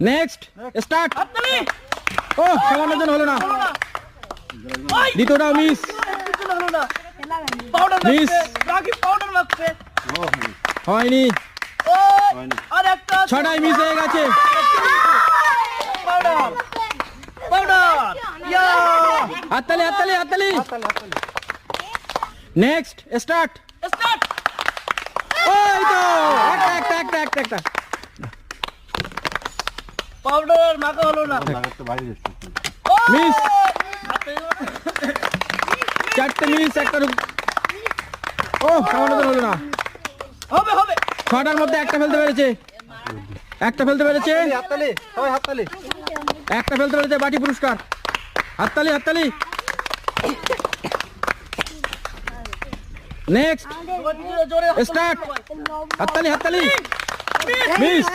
Next start. ও সামান্য জন হলো না, দ্বিতীয়টা মিস। মিস হয়নি, ছটাই মিস হয়ে গেছে। হাততালি হাততালি হাততালি। Next start. ওই তো একটা একটা একটা একটা একটা পাউডার মাখা হলো না। মিস, চারটে মিস একটা। ও সামান্য জন হলো না। হবে হবে, ছটার মধ্যে একটা ফেলতে পেরেছে, একটা ফেলতে পেরেছে, হাততালি সবাই হাততালি। একটা ফেলতে পেরেছে, বাটি পুরস্কার। হাততালি হাততালি। Next start. হাততালি হাততালি। মিস।